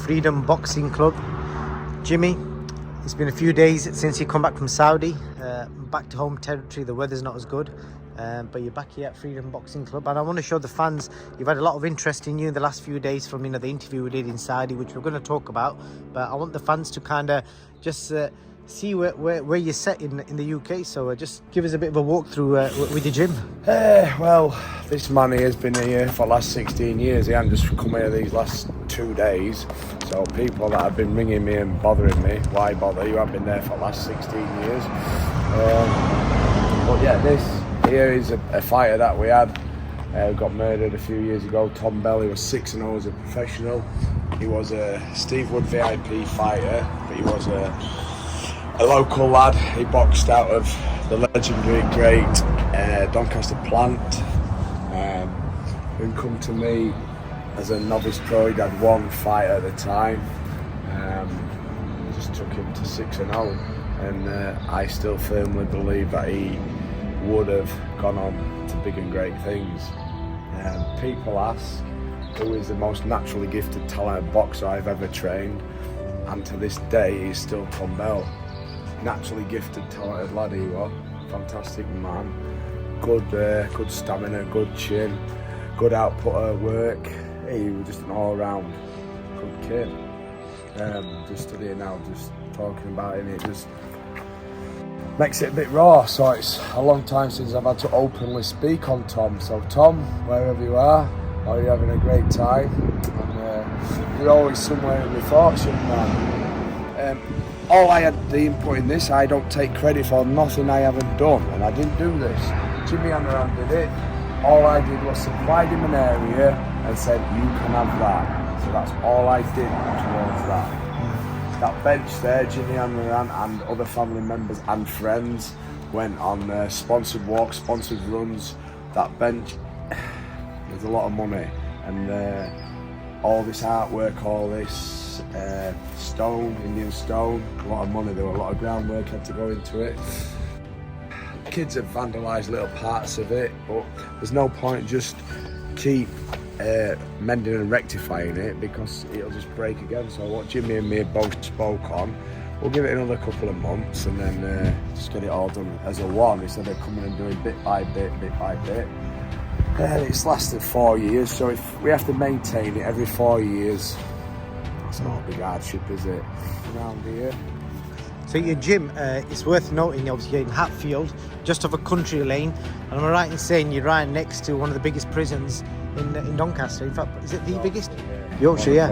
Freedom Boxing Club. Jimmy, it's been a few days since you come back from Saudi, back to home territory. The weather's not as good, but you're back here at Freedom Boxing Club, and I want to show the fans you've had a lot of interest in you in the last few days from the interview we did in Saudi, which we're going to talk about. But I want the fans to kind of just see where you're set in the UK. So just give us a bit of a walkthrough with your gym. Well, this man here has been here for the last 16 years. He hasn't just come here these last 2 days. So people that have been ringing me and bothering me, why bother? You haven't been there for the last 16 years. But yeah, this here is a fighter that we had. Got murdered a few years ago. Tom Bell. He was 6-0 as a professional. He was a Steve Wood VIP fighter, but he was a local lad. He boxed out of the legendary great Doncaster plant. He come to me as a novice pro. He'd had one fight at the time. Just took him to 6-0, and I still firmly believe that he would have gone on to big and great things. People ask who is the most naturally gifted, talented boxer I've ever trained, and to this day he's still Tom Bell. Naturally gifted, talented lad he was, fantastic man, good stamina, good chin, good output of work. He was just an all-round good kid. Just studying now, just talking about him, it just makes it a bit raw. So it's a long time since I've had to openly speak on Tom. So Tom, wherever you are you having a great time? And you're always somewhere in my thoughts, young man. All I had the input in this, I don't take credit for nothing I haven't done, and I didn't do this. Jimmy Hanrahan did it. All I did was supplied him an area and said, you can have that. So that's all I did towards that. That bench there, Jimmy Hanrahan and other family members and friends went on sponsored walks, sponsored runs. That bench, there's a lot of money, and all this artwork, all this stone, Indian stone, a lot of money. There were a lot of groundwork had to go into it. Kids have vandalised little parts of it, but there's no point, just keep mending and rectifying it, because it'll just break again. So what Jimmy and me both spoke on, we'll give it another couple of months and then just get it all done as a one, instead of coming and doing bit by bit. It's lasted 4 years, so if we have to maintain it every 4 years, it's not a big hardship, is it, around here? So your gym, it's worth noting, obviously you're in Hatfield, just off a country lane, and I'm right in saying you're right next to one of the biggest prisons in Doncaster. In fact, is it the biggest? Yorkshire, yeah.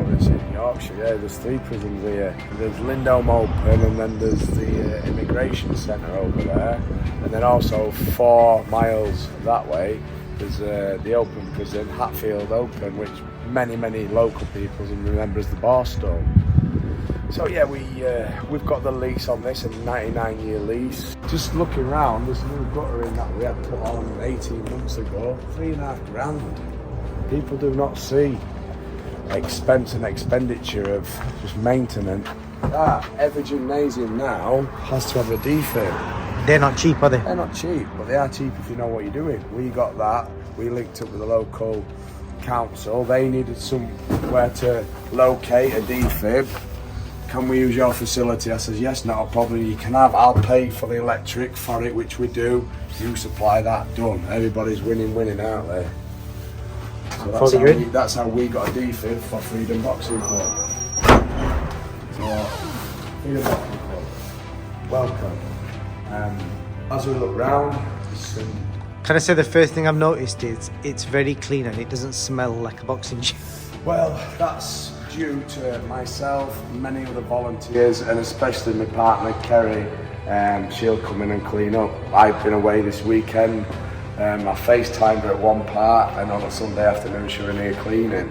Yorkshire, yeah. There's 3 prisons here. There's Lindholm Open, and then there's the immigration centre over there, and then also 4 miles that way there's the open prison, Hatfield Open, which many local people remember as the Barstow. So yeah, we've got the lease on this, a 99-year lease. Just looking round, this new guttering that we had put on 18 months ago, 3.5 grand. People do not see expense and expenditure of just maintenance. Every gymnasium now has to have a defib. They're not cheap, are they? They're not cheap, but they are cheap if you know what you're doing. We got that. We linked up with the local council. They needed somewhere to locate a defib. Can we use your facility? I says, yes, not a problem. You can have. I'll pay for the electric for it, which we do. You supply that, done. Everybody's winning, aren't they? So that's how we got a defib for Freedom Boxing Club. So, Freedom Boxing Club, welcome. As we look round, can I say the first thing I've noticed is it's very clean and it doesn't smell like a boxing gym. Well, that's due to myself, many other volunteers, and especially my partner Kerry. She'll come in and clean up. I've been away this weekend. I FaceTimed her at one part, and on a Sunday afternoon she was in here cleaning.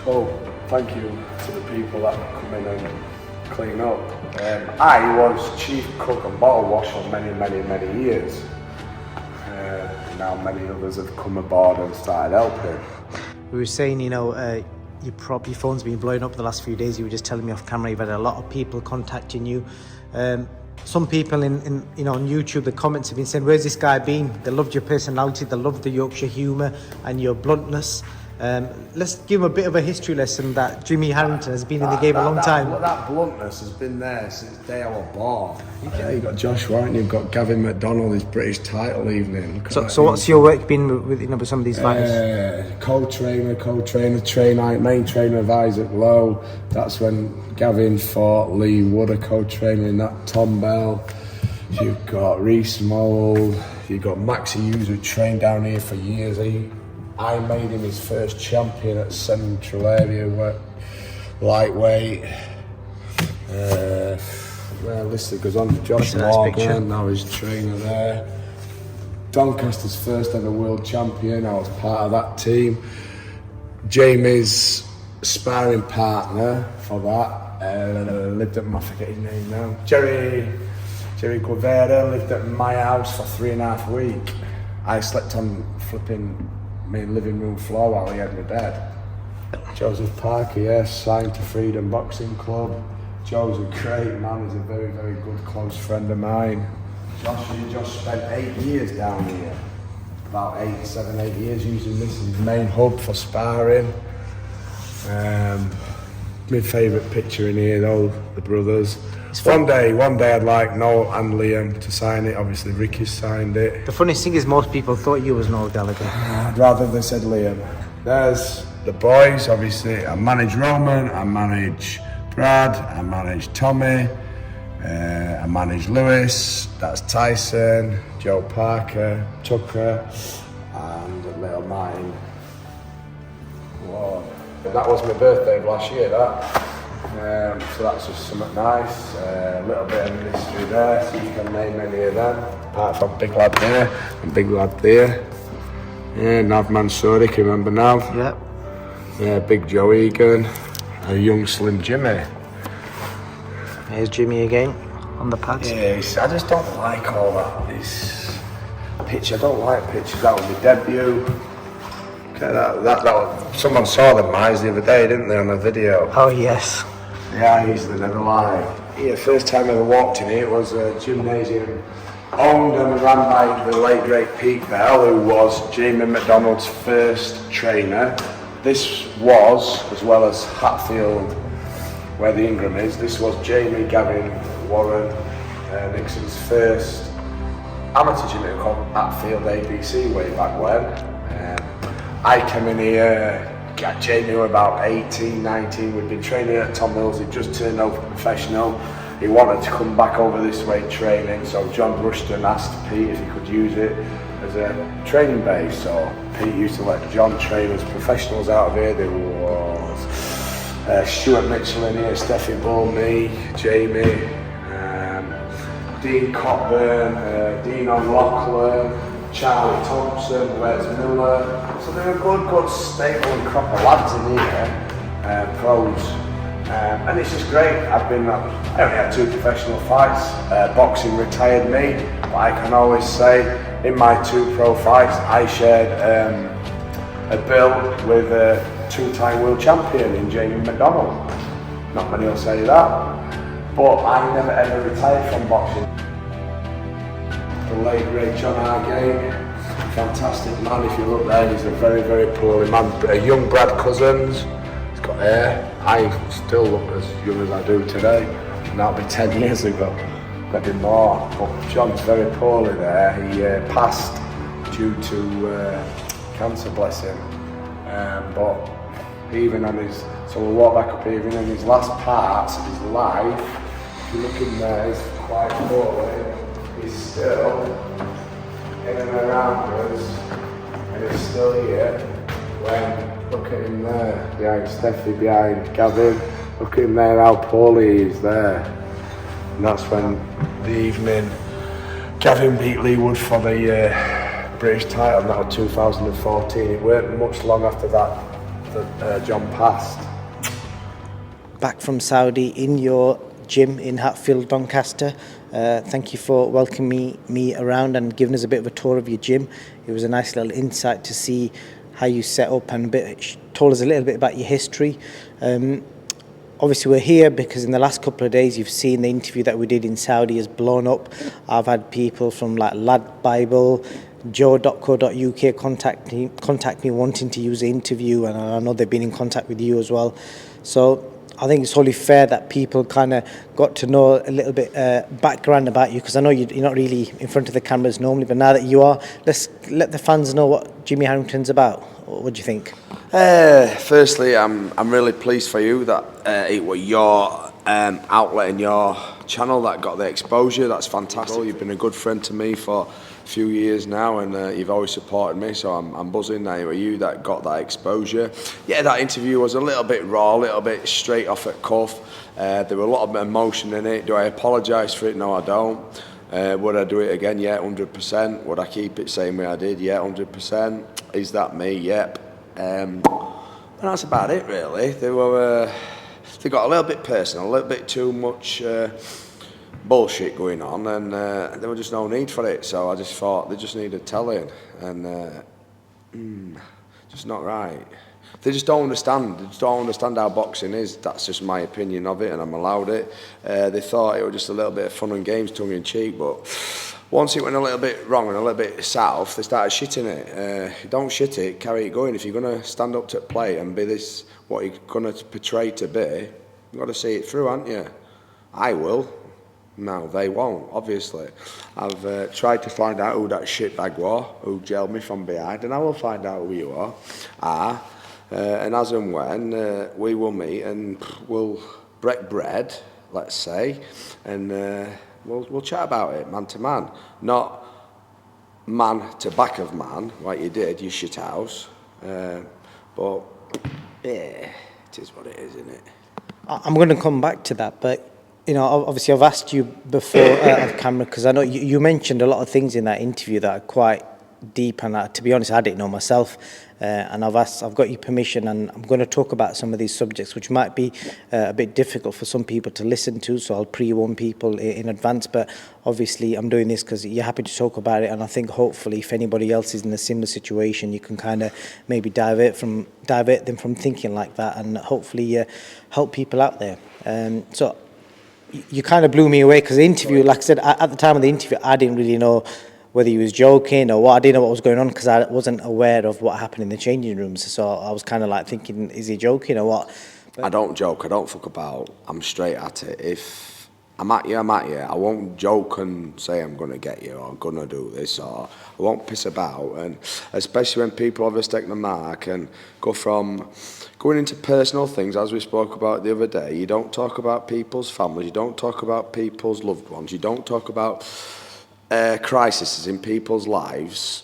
So thank you to the people that come in and clean up. I was chief cook and bottle washer for many years. Now many others have come aboard and started helping. We were saying, your phone's been blowing up the last few days. You were just telling me off camera you've had a lot of people contacting you. Some people on YouTube, the comments have been saying, where's this guy been? They loved your personality, they loved the Yorkshire humour and your bluntness. Let's give him a bit of a history lesson that Jimmy Harrington has been in the game a long time. That bluntness has been there since the day I was born. Yeah, you've got Josh White and you've got Gavin McDonald, his British title evening. So what's your work been with some of these fighters? Co-trainer, main trainer of Isaac Lowe. That's when Gavin fought Lee Wood, a co-trainer in that. Tom Bell. You've got Reese Mould. You've got Maxie Hughes, who trained down here for years. I made him his first champion at Central Area lightweight. Well, this goes on. Josh Morgan, now his trainer there. Doncaster's first ever world champion. I was part of that team. Jamie's sparring partner for that lived at, I forget his name now. Jerry Guevara lived at my house for 3.5 weeks. I slept on flipping main living room floor while he had my bed. Joseph Parker, yes, signed to Freedom Boxing Club. Joe's a great man, he's a very, very good close friend of mine. Josh spent 8 years down here. About 7, 8 years using this as his main hub for sparring. My favourite picture in here though, the brothers. One day I'd like Noel and Liam to sign it. Obviously Ricky's signed it. The funniest thing is most people thought you was Noel Gallagher. I'd rather they said Liam. There's the boys, obviously. I manage Roman, I manage Brad, I manage Tommy, I manage Lewis, that's Tyson, Joe Parker, Tucker, and little mine. Lord. That was my birthday of last year, that. So that's just something nice. A little bit of history there, so you can name any of them. Apart from Big Lad there and Big Lad there. Yeah, Nav Mansouri, can you remember Nav? Yep. Yeah, Big Joe Egan, a young slim Jimmy. Here's Jimmy again on the pads. Yeah, I just don't like all that. This pitch, I don't like pitches. That was my debut. Okay, that someone saw the mice the other day, didn't they, on the video? Oh yes. Yeah, he's the never lie. Yeah, first time I ever walked in here, it was a gymnasium owned and run by the late great Pete Bell, who was Jamie McDonald's first trainer. This was, as well as Hatfield, where the Ingram is, this was Jamie, Gavin, Warren, Nixon's first amateur gym called Hatfield ABC way back when. I came in here, Jamie was about 18, 19, we'd been training at Tom Mills, he'd just turned over professional. He wanted to come back over this way training, so John Rushton asked Pete if he could use it as a training base. So Pete used to let John train as professionals out of here. There was Stuart Mitchell in here, Steffi Bull, me, Jamie, Dean Cockburn, Dean O'Loughlin, Charlie Thompson, Wes Miller. So there were good stable and crop of lads in here, pros. And it's just great. I only had 2 professional fights. Boxing retired me, but I can always say in my 2 pro fights I shared a bill with a 2-time world champion in Jamie McDonald. Not many will say that, but I never ever retired from boxing. The late great John Argate, fantastic man. If you look there, he's a very, very poorly man. A young Brad Cousins, he's got hair. I still look as young as I do today, and that'll be 10 years ago, maybe more. But John's very poorly there. He passed due to cancer, bless him. But even on his, so we'll walk back up, even in his last parts of his life, if you look in there, he's quite poorly. He's still in and around us, and he's still here. When, look at him there, behind Steffi, behind Gavin, look at him there, how poorly he is there. And that's when the evening Gavin beat Lee Wood for the British title, and that was 2014. It weren't much long after that John passed. Back from Saudi in your gym in Hatfield, Doncaster. Thank you for welcoming me around and giving us a bit of a tour of your gym. It was a nice little insight to see how you set up, and told us a little bit about your history. Obviously we're here because in the last couple of days you've seen the interview that we did in Saudi has blown up. I've had people from like Lad Bible, joe.co.uk contact me wanting to use the interview, and I know they've been in contact with you as well. So I think it's only fair that people kind of got to know a little bit background about you, because I know you're not really in front of the cameras normally, but now that you are, let's let the fans know what Jimmy Harrington's about. What do you think? Firstly, I'm really pleased for you that it was your outlet and your channel that got the exposure. That's fantastic. You've been a good friend to me for a few years now, and you've always supported me, so I'm buzzing that it was you that got that exposure. Yeah, that interview was a little bit raw, a little bit straight off at cuff. There were a lot of emotion in it. Do I apologise for it? No, I don't. Would I do it again? Yeah, 100%. Would I keep it same way I did? Yeah, 100%. Is that me? Yep. And that's about it, really. They got a little bit personal, a little bit too much bullshit going on, and there was just no need for it. So I just thought they just needed telling, and just not right. They just don't understand. They just don't understand how boxing is. That's just my opinion of it, and I'm allowed it. They thought it was just a little bit of fun and games, tongue in cheek, but once it went a little bit wrong and a little bit south, they started shitting it. Don't shit it, carry it going. If you're going to stand up to the plate and be this, what you're going to portray to be, you've got to see it through, haven't you? I will. No, they won't, obviously. I've tried to find out who that shitbag was, who jailed me from behind, and I will find out who you are. And as and when, we will meet and we'll break bread, let's say, and we'll chat about it, man to man. Not man to back of man, like you did, you shit house. But, yeah, it is what it is, isn't it? I'm going to come back to that, but you know, obviously I've asked you before off camera, because I know you mentioned a lot of things in that interview that are quite deep, and to be honest, I didn't know myself. And I've got your permission, and I'm going to talk about some of these subjects, which might be a bit difficult for some people to listen to. So I'll pre-warn people in advance. But obviously, I'm doing this because you're happy to talk about it, and I think hopefully, if anybody else is in a similar situation, you can kind of maybe divert them from thinking like that, and hopefully help people out there. So you kind of blew me away, because the interview, like I said, at the time of the interview, I didn't really know whether he was joking or what. I didn't know what was going on, because I wasn't aware of what happened in the changing rooms. So I was kind of like thinking, is he joking or what? But I don't joke. I don't fuck about. I'm straight at it. If I'm at you, I'm at you. I won't joke and say I'm going to get you or I'm going to do this, or I won't piss about. And especially when people overstep the mark and go from going into personal things, as we spoke about the other day. You don't talk about people's families. You don't talk about people's loved ones. You don't talk about crises in people's lives,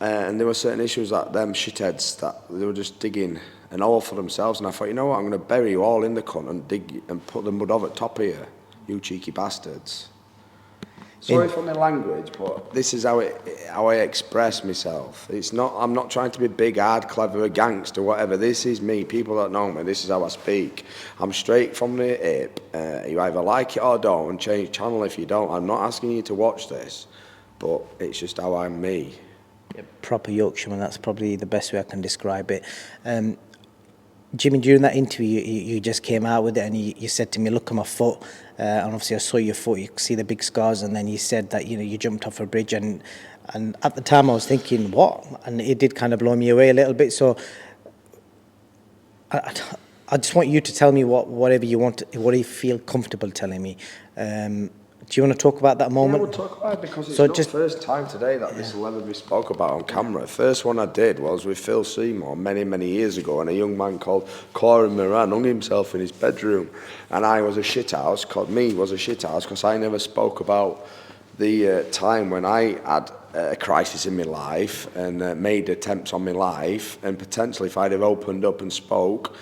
and there were certain issues that them shitheads that they were just digging an hole for themselves, and I thought, you know what, I'm going to bury you all in the cunt and dig and put the mud over the top of you cheeky bastards. Sorry for my language, but this is how I express myself. It's not. I'm not trying to be big, hard, clever, a gangster, whatever. This is me. People that know me, this is how I speak. I'm straight from the hip. You either like it or don't, and change channel if you don't. I'm not asking you to watch this, but it's just how I'm me. Proper Yorkshireman. That's probably the best way I can describe it. Jimmy, during that interview, you just came out with it, and you said to me, look at my foot, and obviously I saw your foot, you could see the big scars, and then you said that, you know, you jumped off a bridge, and at the time I was thinking, what? And it did kind of blow me away a little bit, so I just want you to tell me whatever you want, what you feel comfortable telling me. Do you want to talk about that moment? Yeah, we'll talk about it, because it's not the first time today that this will ever be spoke about on camera. First one I did was with Phil Seymour many, many years ago, and a young man called Corin Moran hung himself in his bedroom, and I was a shithouse, called me was a shithouse, because I never spoke about the time when I had a crisis in my life and made attempts on my life, and potentially if I'd have opened up and spoke,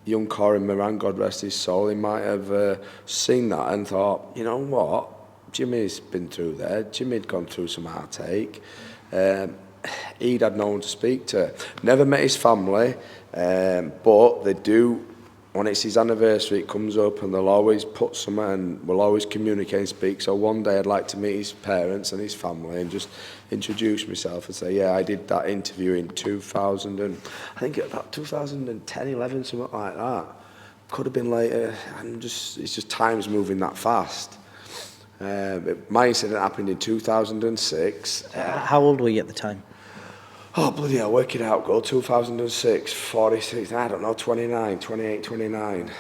young Corin Moran, God rest his soul, he might have seen that and thought, you know what, Jimmy's been through there, Jimmy'd gone through some heartache, he'd had no one to speak to. Never met his family, but they do, when it's his anniversary, it comes up and they'll always put something and we'll always communicate and speak. So one day I'd like to meet his parents and his family and just introduce myself and say, yeah, I did that interview in 2000 and I think about 2010, 11, something like that. Could have been later. It's just time's moving that fast. My incident happened in 2006. How old were you at the time? Oh, bloody hell, work it out, go. 2006, 46, I don't know, 29, 28, 29.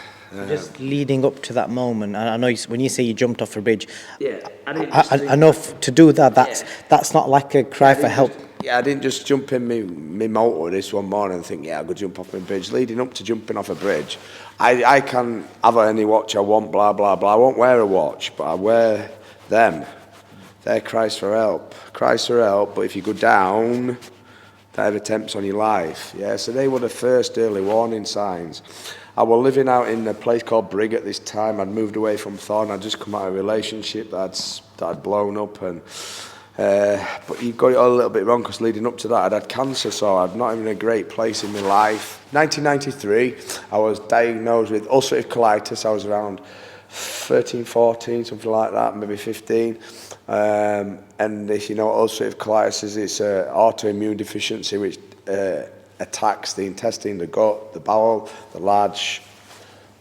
Just leading up to that moment, and I know when you say you jumped off a bridge, Yeah, I know to do that, that's not like a cry for help. I didn't just jump in my motor this one morning and think, yeah, I'll go jump off my bridge. Leading up to jumping off a bridge, I can have any watch I want, blah, blah, blah. I won't wear a watch, but I wear them. They're cries for help. Cries for help, but if you go down, they have attempts on your life. Yeah, so they were the first early warning signs. I was living out in a place called Brig at this time. I'd moved away from Thorn. I'd just come out of a relationship that had blown up, and but you got it all a little bit wrong, because leading up to that I'd had cancer, so I'd not even a great place in my life. 1993, I was diagnosed with ulcerative colitis. I was around 13, 14, something like that, maybe 15. And if you know what ulcerative colitis is, it's an autoimmune deficiency which attacks the intestine, the gut, the bowel, the large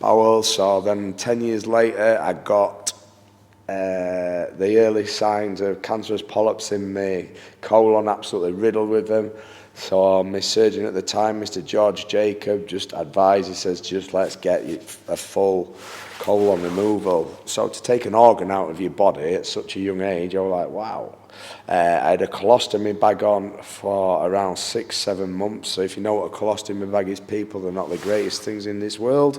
bowel. So then 10 years later, I got the early signs of cancerous polyps in my colon, absolutely riddled with them. So my surgeon at the time, Mr. George Jacob, just advised, he says, just let's get you a full colon removal. So to take an organ out of your body at such a young age, I was like, wow. I had a colostomy bag on for around 6-7 months. So if you know what a colostomy bag is, people, they're not the greatest things in this world.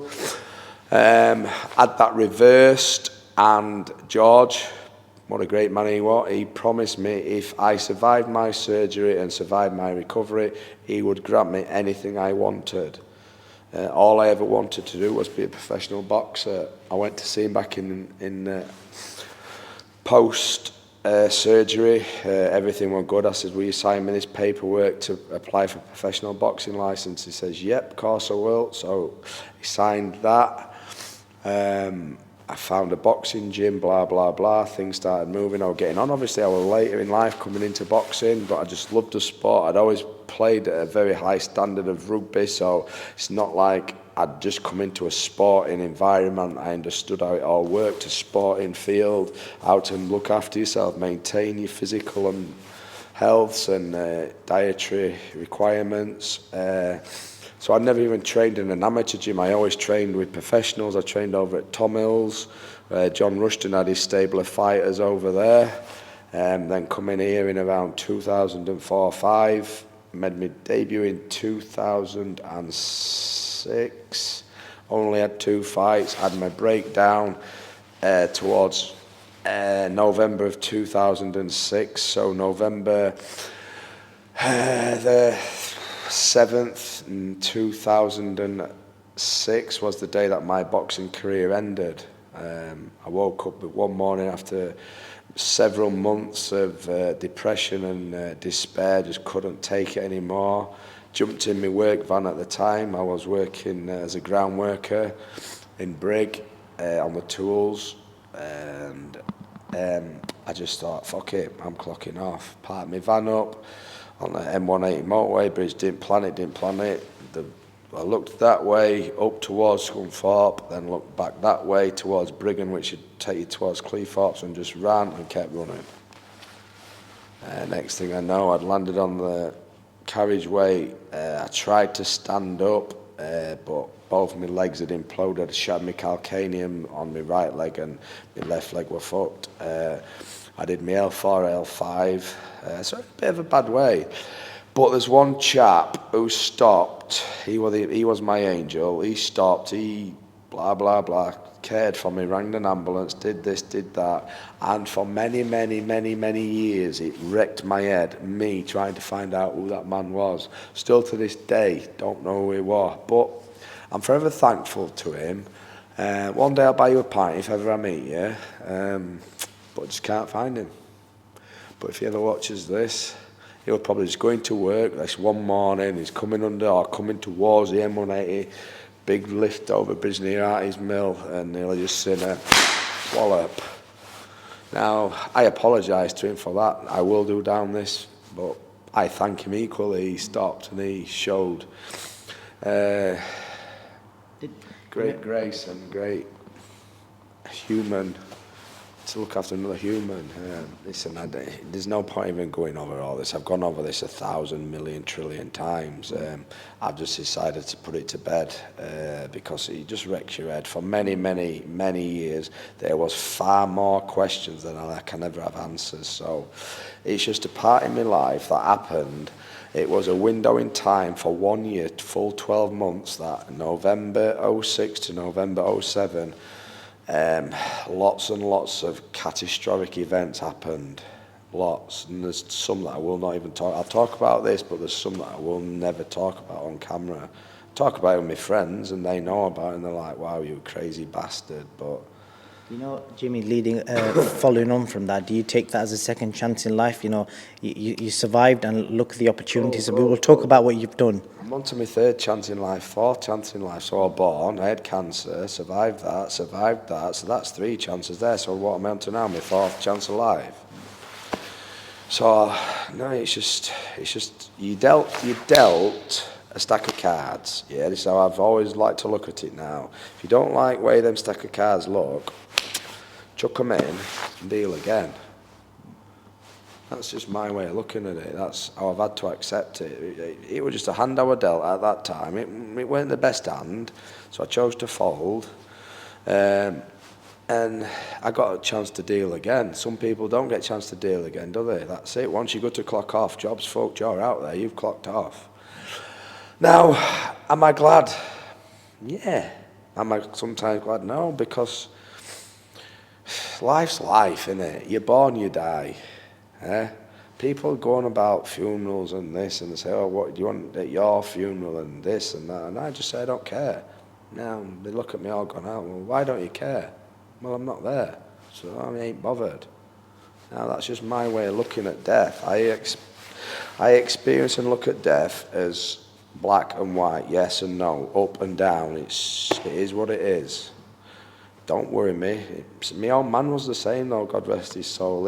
Had that reversed, and George, what a great man he was, he promised me if I survived my surgery and survived my recovery, he would grant me anything I wanted. All I ever wanted to do was be a professional boxer. I went to see him back in post surgery. Everything went good. I said, will you sign me this paperwork to apply for a professional boxing license? He says, yep, of course I will. So he signed that. I found a boxing gym, blah, blah, blah. Things started moving. I was getting on. Obviously, I was later in life coming into boxing, but I just loved the sport. I'd always played at a very high standard of rugby, so it's not like I'd just come into a sporting environment. I understood how it all worked, a sporting field, how to look after yourself, maintain your physical and health and dietary requirements. So I never even trained in an amateur gym. I always trained with professionals. I trained over at Tom Hills. John Rushton had his stable of fighters over there. Then come in here in around 2004-05. Made my debut in 2006. Only had 2 fights. Had my breakdown towards November of 2006. So November the 7th in 2006 was the day that my boxing career ended. I woke up one morning after several months of depression and despair, just couldn't take it anymore. Jumped in my work van at the time. I was working as a ground worker in Brig on the tools, and I just thought, fuck it, I'm clocking off. Parked my van up on the M180 motorway bridge, didn't plan it. I looked that way up towards Scunthorpe, then looked back that way towards Brigham, which would take you towards Cleethorpes, and just ran and kept running. Next thing I know, I'd landed on the carriageway. I tried to stand up, but both my legs had imploded. I shattered my calcaneum on my right leg, and my left leg were fucked. I did my L4, L5, so a bit of a bad way. But there's one chap who stopped. He was my angel. He stopped. He blah blah blah cared for me. Rang an ambulance. Did this, did that. And for many years, it wrecked my head. Me trying to find out who that man was. Still to this day, don't know who he was. But I'm forever thankful to him. One day I'll buy you a pint if ever I meet you. But I just can't find him. But if he ever watches this, he'll probably just going to work. This one morning, he's coming towards the M180, big lift over bridge near Artie's Mill, and he'll just seen a wallop. Now, I apologise to him for that. I will do down this, but I thank him equally. He stopped and he showed great grace and great human to look after another human. Listen, there's no point even going over all this. I've gone over this 1,000 million trillion times. I've just decided to put it to bed because it just wrecks your head. For many, many, many years, there was far more questions than I can ever have answers. So it's just a part in my life that happened. It was a window in time for 1 year, full 12 months, that November '06 to November '07. Lots and lots of catastrophic events happened, lots, and there's some that I will not even talk. I'll talk about this, but there's some that I will never talk about on camera. Talk about it with my friends, and they know about it, and they're like, "Wow, you crazy bastard!" But you know, Jimmy, following on from that, do you take that as a second chance in life? You know, you survived, and look at the opportunities. We will talk about what you've done. I'm on to my third chance in life, fourth chance in life. So I was born, I had cancer, survived that, so that's 3 chances there. So what am I on to now? My 4th chance of life. So no, it's just you dealt a stack of cards. Yeah, this is how I've always liked to look at it now. If you don't like the way them stack of cards look, chuck them in and deal again. That's just my way of looking at it. That's how I've had to accept it. It was just a hand I was dealt at that time. It weren't the best hand, so I chose to fold. And I got a chance to deal again. Some people don't get a chance to deal again, do they? That's it. Once you go to clock off, job's fucked, you're out there, you've clocked off. Now, am I glad? Yeah. Am I sometimes glad? No, because life's life, innit? You're born, you die. People going about funerals and this, and they say, "Oh, what do you want at your funeral?" and this and that, and I just say I don't care. Now they look at me all gone out. Well, why don't you care? Well, I'm not there, so I ain't bothered. Now that's just my way of looking at death. I experience and look at death as black and white, yes and no, up and down. It is what it is. Don't worry me. My old man was the same though, God rest his soul.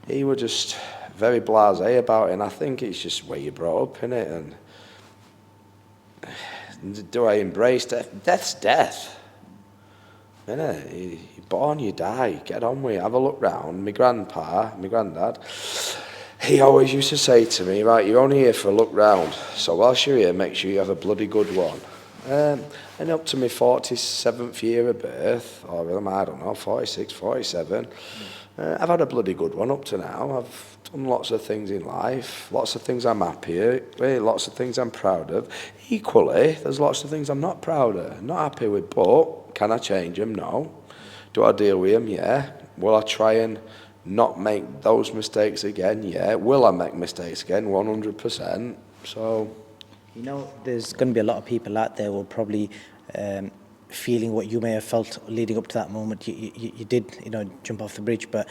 He was just very blasé about it, and I think it's just where you brought up, innit? And do I embrace death? Death's death, innit? You're born, you die. Get on with it. Have a look round. My granddad, he always used to say to me, "Right, you're only here for a look round, so whilst you're here, make sure you have a bloody good one." And up to my 47th year of birth, or I don't know, 46, 47, I've had a bloody good one up to now. I've done lots of things in life, lots of things I'm happy with, lots of things I'm proud of. Equally, there's lots of things I'm not proud of, not happy with, but can I change them? No. Do I deal with them? Yeah. Will I try and not make those mistakes again? Yeah. Will I make mistakes again? 100%. So, you know, there's going to be a lot of people out there who will probably feeling what you may have felt leading up to that moment. You did, you know, jump off the bridge, but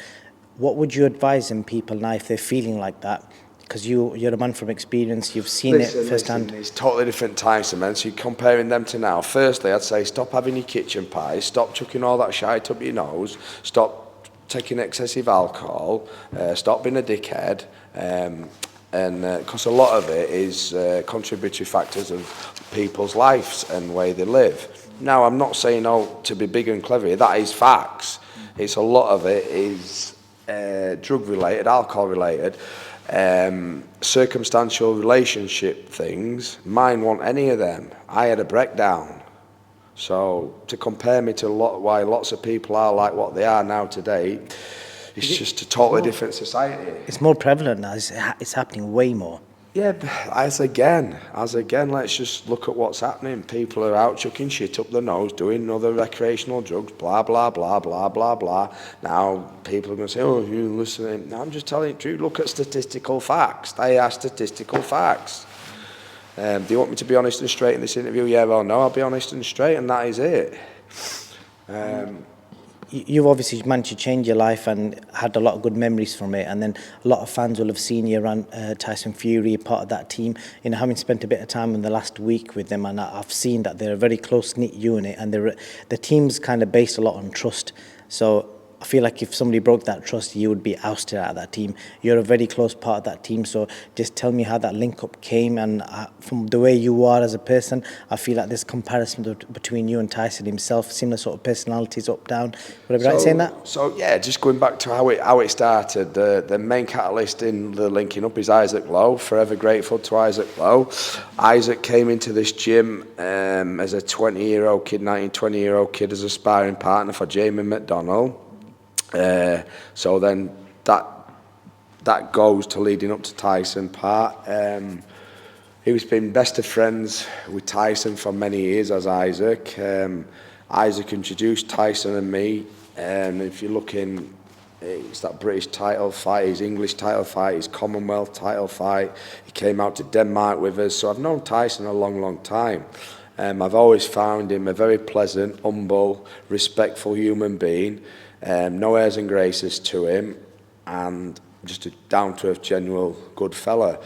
what would you advise them people now if they're feeling like that? Because you're a man from experience, you've seen it firsthand. It's totally different times, man. So you're comparing them to now. Firstly, I'd say stop having your kitchen pies, stop chucking all that shite up your nose, stop taking excessive alcohol, stop being a dickhead, and because a lot of it is contributory factors of people's lives and the way they live. Now, I'm not saying to be big and clever. That is facts. It's a lot of it is drug-related, alcohol-related, circumstantial relationship things. Mine weren't any of them. I had a breakdown. So to compare me to why lots of people are like what they are now today, it's just a totally different society. It's more prevalent now. It's happening way more. Yeah, as again, let's just look at what's happening. People are out chucking shit up their nose, doing other recreational drugs, blah, blah, blah, blah, blah, blah. Now, people are going to say, "Oh, you're listening." No, I'm just telling you the truth. Look at statistical facts. They are statistical facts. Do you want me to be honest and straight in this interview? Yeah, well, no, I'll be honest and straight, and that is it. You've obviously managed to change your life and had a lot of good memories from it, and then a lot of fans will have seen you around Tyson Fury, part of that team. You know, having spent a bit of time in the last week with them, and I've seen that they're a very close-knit unit, and the team's kind of based a lot on trust. So I feel like if somebody broke that trust, you would be ousted out of that team. You're a very close part of that team, so just tell me how that link-up came, and from the way you are as a person, I feel like there's comparison between you and Tyson himself, similar sort of personalities, up, down. Would I be right in saying that? So yeah, just going back to how it started, the main catalyst in the linking up is Isaac Lau. Forever grateful to Isaac Lau. Isaac came into this gym as a 20-year-old kid, 20-year-old kid as a sparring partner for Jamie McDonnell. So then that goes to leading up to Tyson part. He's been best of friends with Tyson for many years as Isaac. Isaac introduced Tyson and me. If you're looking, it's that British title fight, his English title fight, his Commonwealth title fight. He came out to Denmark with us. So I've known Tyson a long, long time. I've always found him a very pleasant, humble, respectful human being. No airs and graces to him, and just a down-to-earth, genuine, good fella.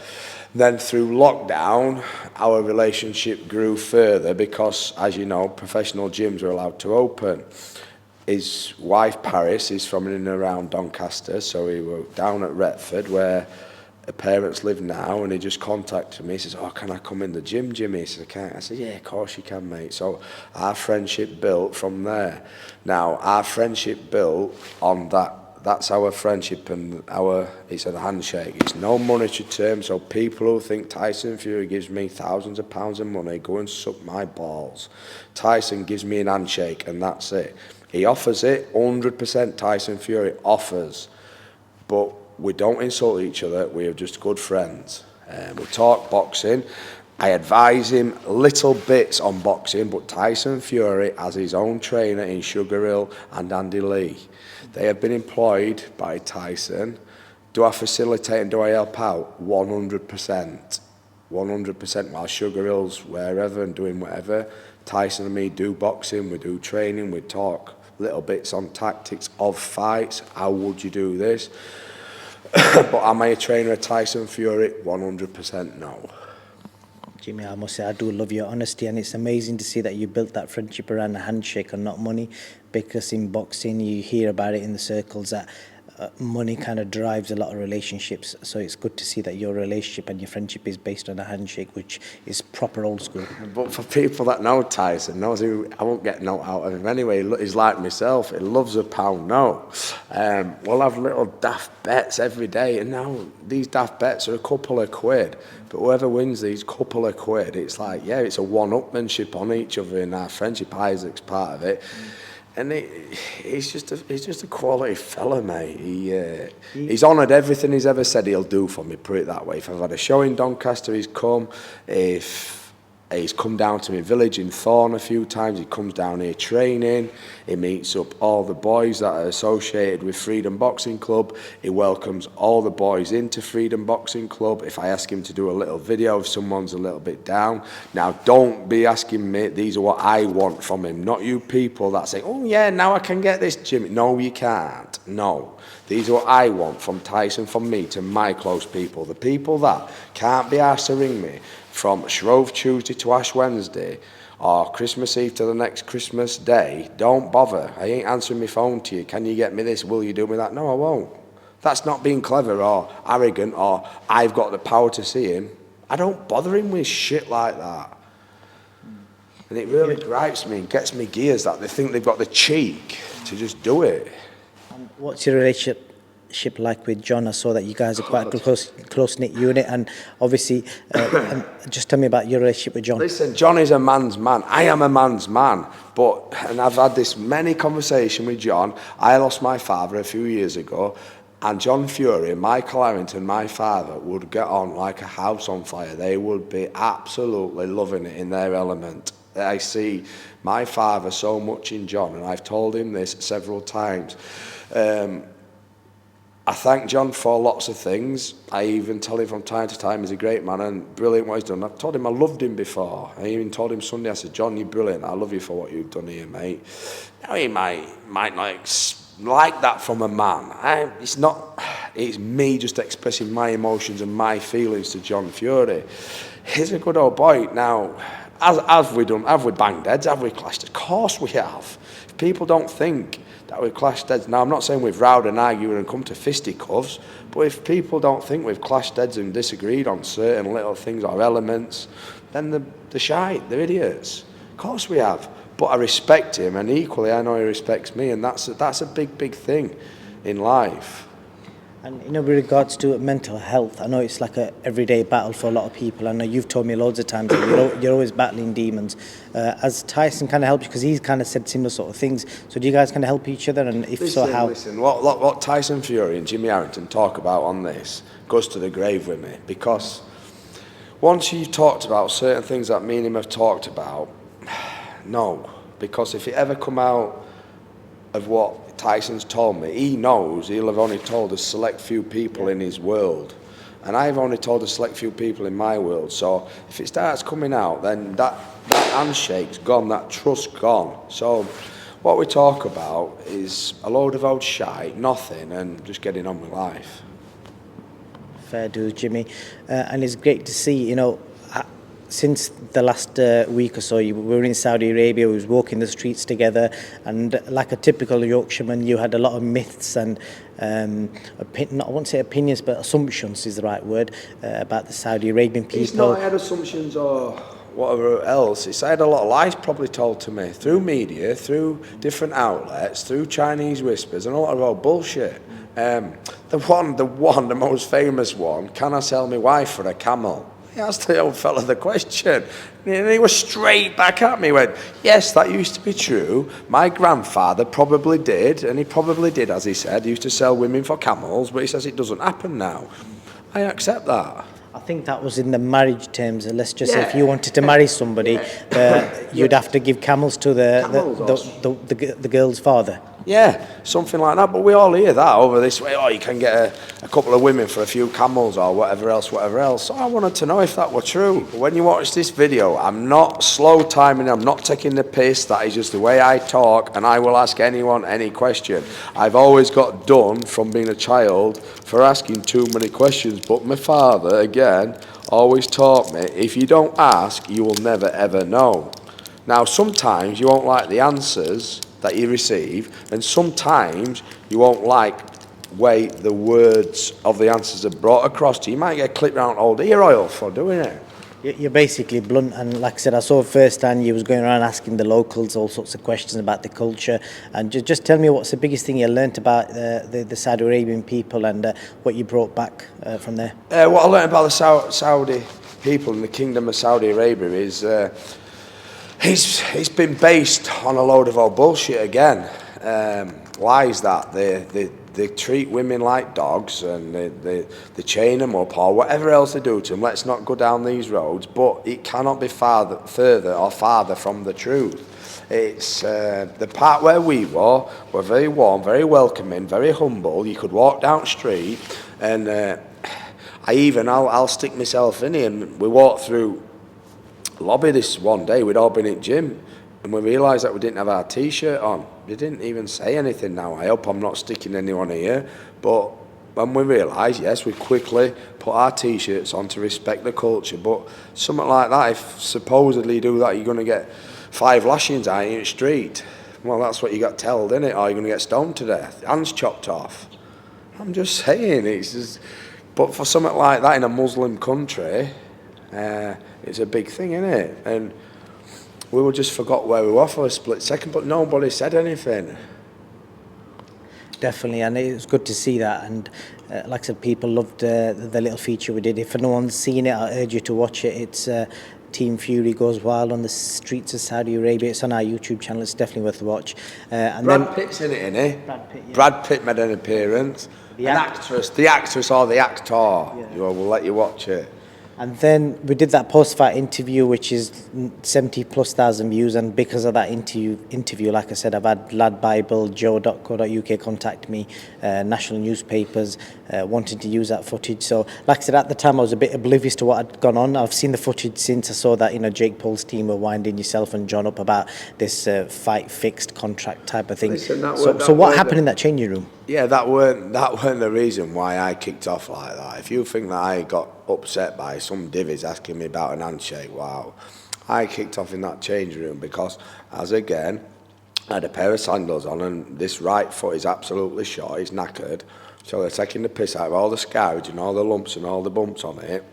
Then through lockdown, our relationship grew further because, as you know, professional gyms are allowed to open. His wife, Paris, is from in and around Doncaster, so we were down at Retford, where her parents live now, and he just contacted me. He says, "Oh, can I come in the gym, Jimmy?" He says, "I said, "Yeah, of course you can, mate." So our friendship built from there. Now, our friendship built on that. That's our friendship, and it's a handshake. It's no monetary term, so people who think Tyson Fury gives me thousands of pounds of money, go and suck my balls. Tyson gives me an handshake, and that's it. He offers it, 100% Tyson Fury offers, but we don't insult each other. We are just good friends. We talk boxing. I advise him little bits on boxing, but Tyson Fury has his own trainer in Sugar Hill and Andy Lee. They have been employed by Tyson. Do I facilitate and do I help out? 100%. 100%. While Sugar Hill's wherever and doing whatever, Tyson and me do boxing, we do training, we talk little bits on tactics of fights. How would you do this? But am I a trainer of Tyson Fury? 100% no. Jimmy, I must say, I do love your honesty, and it's amazing to see that you built that friendship around a handshake and not money, because in boxing you hear about it in the circles that money kind of drives a lot of relationships. So it's good to see that your relationship and your friendship is based on a handshake, which is proper old school. But for people that know Tyson, knows who, I won't get no out of him anyway. He's like myself. He loves a pound no. We'll have little daft bets every day, and now these daft bets are a couple of quid. But whoever wins these couple of quid, it's like, yeah, it's a one-upmanship on each other in our friendship. Isaac's part of it. And he's just a quality fella, mate. He's honoured everything he's ever said he'll do for me, put it that way. If I've had a show in Doncaster, he's come. If he's come down to my village in Thorn a few times, he comes down here training. He meets up all the boys that are associated with Freedom Boxing Club. He welcomes all the boys into Freedom Boxing Club. If I ask him to do a little video if someone's a little bit down. Now, don't be asking me, these are what I want from him. Not you people that say, "Oh yeah, now I can get this, Jimmy." No, you can't. No. These are what I want from Tyson, from me, to my close people. The people that can't be asked to ring me from Shrove Tuesday to Ash Wednesday, or Christmas Eve to the next Christmas Day, don't bother. I ain't answering my phone to you. Can you get me this? Will you do me that? No, I won't. That's not being clever or arrogant or I've got the power to see him. I don't bother him with shit like that. And it really gripes me and gets me gears that they think they've got the cheek to just do it. What's your relationship like with John? I saw that you guys are quite a close-knit unit, and obviously, just tell me about your relationship with John. Listen, John is a man's man. I am a man's man. And I've had this many conversation with John. I lost my father a few years ago, and John Fury, Michael Harrington, my father, would get on like a house on fire. They would be absolutely loving it in their element. I see my father so much in John, and I've told him this several times. I thank John for lots of things. I even tell him from time to time he's a great man and brilliant what he's done. I've told him I loved him before. I even told him Sunday, I said, "John, you're brilliant. I love you for what you've done here, mate." Now he might not like that from a man. It's me just expressing my emotions and my feelings to John Fury. He's a good old boy. Now, have we banged heads? Have we clashed? Of course we have. If people don't think that we've clashed heads. Now, I'm not saying we've rowed and argued and come to fisticuffs, but if people don't think we've clashed heads and disagreed on certain little things or elements, then they're shite, they're idiots. Of course we have. But I respect him, and equally I know he respects me, and that's a big, big thing in life. And with regards to mental health, I know it's like a everyday battle for a lot of people. I know you've told me loads of times that you're always battling demons. Has Tyson kind of helped you? Because he's kind of said similar sort of things. So do you guys kind of help each other? And if so, how? Listen, what Tyson Fury and Jimmy Harrington talk about on this goes to the grave with me. Because once you've talked about certain things that me and him have talked about, no. Because if it ever come out of what Tyson's told me, he knows he'll have only told a select few people in his world, and I've only told a select few people in my world. So if it starts coming out, then that handshake's gone, that trust's gone. So what we talk about is a load of old shite, nothing, and just getting on with life. Fair dues, Jimmy. And it's great to see, since the last week or so, we were in Saudi Arabia, we was walking the streets together, and like a typical Yorkshireman, you had a lot of myths and, I won't say opinions, but assumptions is the right word, about the Saudi Arabian people. It's not I had assumptions or whatever else. It's I had a lot of lies probably told to me through media, through different outlets, through Chinese whispers, and a lot of old bullshit. The most famous one, can I sell my wife for a camel? He asked the old fella the question, and he was straight back at me. He went, yes, that used to be true. My grandfather probably did, and he probably did, as he said. He used to sell women for camels, but he says it doesn't happen now. I accept that. I think that was in the marriage terms. Let's just say if you wanted to marry somebody, you'd have to give camels to the girl's father. Yeah, something like that. But we all hear that over this way. Oh, you can get a couple of women for a few camels or whatever else. So I wanted to know if that were true. When you watch this video, I'm not slow timing. I'm not taking the piss. That is just the way I talk, and I will ask anyone any question. I've always got done from being a child for asking too many questions. But my father, again, always taught me, if you don't ask, you will never, ever know. Now, sometimes you won't like the answers that you receive, and sometimes you won't like the way the words of the answers are brought across to you. You might get clipped around old ear oil for doing it. You're basically blunt, and like I said, I saw firsthand you was going around asking the locals all sorts of questions about the culture. And just tell me, what's the biggest thing you learnt about the Saudi Arabian people, and what you brought back from there? What I learnt about the Saudi people in the Kingdom of Saudi Arabia is It's been based on a load of old bullshit again. Lies that they treat women like dogs, and they chain them up or whatever else they do to them. Let's not go down these roads, but it cannot be farther from the truth. It's the part where we were very warm, very welcoming, very humble. You could walk down the street, and I'll stick myself in here, and we walked through lobby this one day. We'd all been at gym, and we realised that we didn't have our t-shirt on. They didn't even say anything. Now, I hope I'm not sticking anyone here, but when we realised, yes, we quickly put our t-shirts on to respect the culture. But something like that, if supposedly you do that, you're going to get 5 lashings out in the street. Well, that's what you got told, innit? Or you're going to get stoned to death, hands chopped off. I'm just saying, but for something like that in a Muslim country, it's a big thing, isn't it? And we were just forgot where we were for a split second, but nobody said anything. Definitely, and it was good to see that. And like I said, people loved the little feature we did. If no one's seen it, I urge you to watch it. It's Team Fury Goes Wild on the Streets of Saudi Arabia. It's on our YouTube channel. It's definitely worth a watch. And Brad Pitt's in it, isn't he? Brad Pitt, yeah. Brad Pitt made an appearance. The actress or the actor. Yeah. We'll let you watch it. And then we did that post-fight interview, which is 70,000+ views. And because of that interview, like I said, I've had Lad Bible, Joe.co.uk contact me, national newspapers wanting to use that footage. So, like I said, at the time I was a bit oblivious to what had gone on. I've seen the footage since. I saw that, Jake Paul's team were winding yourself and John up about this fight fixed contract type of thing. Listen, so what happened in that changing room? Yeah, that weren't the reason why I kicked off like that. If you think that I got upset by some divvies asking me about an handshake, wow. I kicked off in that change room because, as again, I had a pair of sandals on, and this right foot is absolutely short, it's knackered. So they're taking the piss out of all the scarage and all the lumps and all the bumps on it.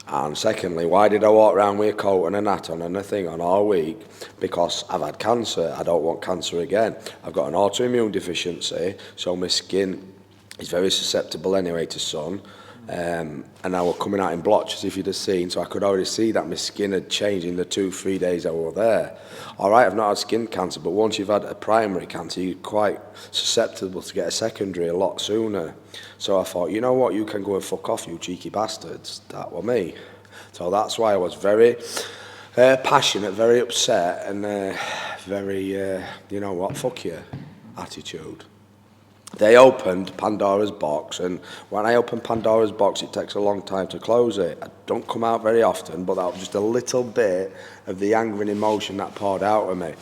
And secondly, why did I walk around with a coat and a hat on and a thing on all week? Because I've had cancer. I don't want cancer again. I've got an autoimmune deficiency, so my skin is very susceptible anyway to sun. And I was coming out in blotches, if you'd have seen, so I could already see that my skin had changed in the 2-3 days I were there. All right, I've not had skin cancer, but once you've had a primary cancer, you're quite susceptible to get a secondary a lot sooner. So I thought, you know what, you can go and fuck off, you cheeky bastards. That were me. So that's why I was very passionate, very upset, and very, you know what, fuck you attitude. They opened Pandora's box, and when I open Pandora's box, it takes a long time to close it. I don't come out very often, but that was just a little bit of the anger and emotion that poured out of me.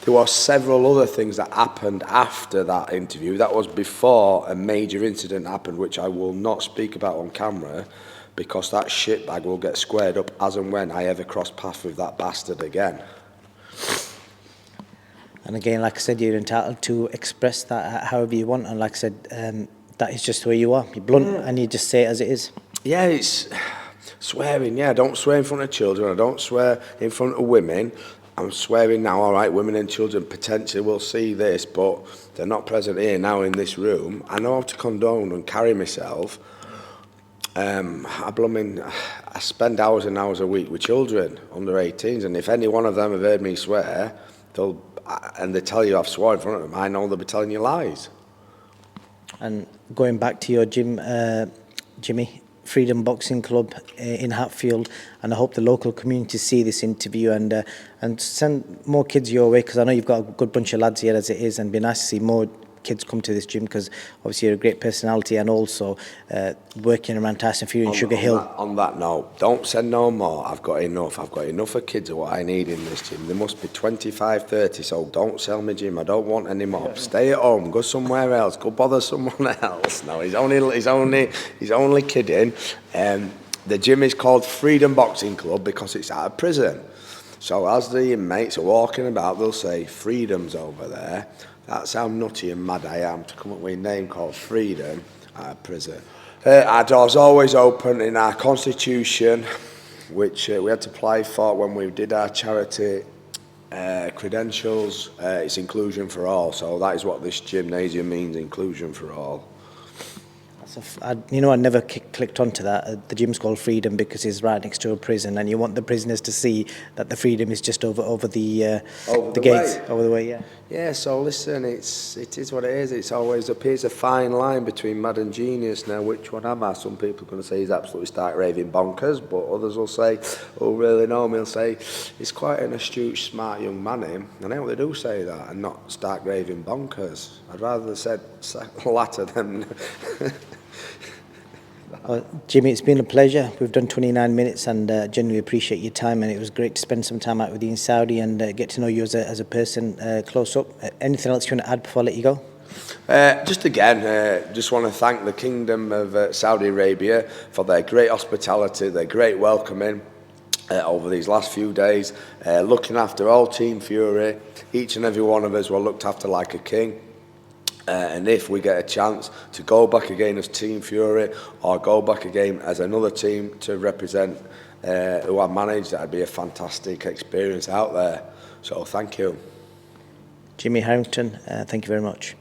There were several other things that happened after that interview. That was before a major incident happened, which I will not speak about on camera, because that shitbag will get squared up as and when I ever cross paths with that bastard again. And again, like I said, you're entitled to express that however you want. And like I said, that is just who you are. You're blunt and you just say it as it is. Yeah, it's swearing. Yeah, I don't swear in front of children. I don't swear in front of women. I'm swearing now, all right, women and children potentially will see this, but they're not present here now in this room. I know how to condone and carry myself. I spend hours and hours a week with children under 18s, and if any one of them have heard me swear, they tell you I've sworn in front of them, I know they'll be telling you lies. And going back to your gym, Jimmy, Freedom Boxing Club in Hatfield, and I hope the local community see this interview and send more kids your way, because I know you've got a good bunch of lads here as it is, and it'd be nice to see more kids come to this gym, because obviously you're a great personality, and also working around Tyson Fury and Sugar Hill. On that note, don't send no more. I've got enough of kids of what I need in this gym. There must be 25, 30, so don't sell me gym. I don't want any more. Stay at home, go somewhere else, go bother someone else. No, he's only kidding. The gym is called Freedom Boxing Club because it's out of prison. So as the inmates are walking about, they'll say, "Freedom's over there." That's how nutty and mad I am to come up with a name called Freedom out of prison. Our door's always open in our constitution, which we had to apply for when we did our charity credentials. It's inclusion for all, so that is what this gymnasium means, inclusion for all. I never clicked onto that. The gym's called Freedom because it's right next to a prison, and you want the prisoners to see that the freedom is just over the gate, over the way. Yeah. So listen, it is what it is. It's always appears a fine line between mad and genius. Now, which one am I? Some people are going to say he's absolutely stark raving bonkers, but others will say, who really know me, will say he's quite an astute, smart young man. Him, and I know they do say that, and not stark raving bonkers. I'd rather have said latter than. Well, Jimmy, it's been a pleasure. We've done 29 minutes, and genuinely appreciate your time, and it was great to spend some time out with you in Saudi and get to know you as a person close up. Anything else you want to add before I let you go? Just want to thank the Kingdom of Saudi Arabia for their great hospitality, their great welcoming over these last few days, looking after all Team Fury. Each and every one of us were looked after like a king. And if we get a chance to go back again as Team Fury or go back again as another team to represent who I manage, that'd be a fantastic experience out there. So thank you. Jimmy Harrington, thank you very much.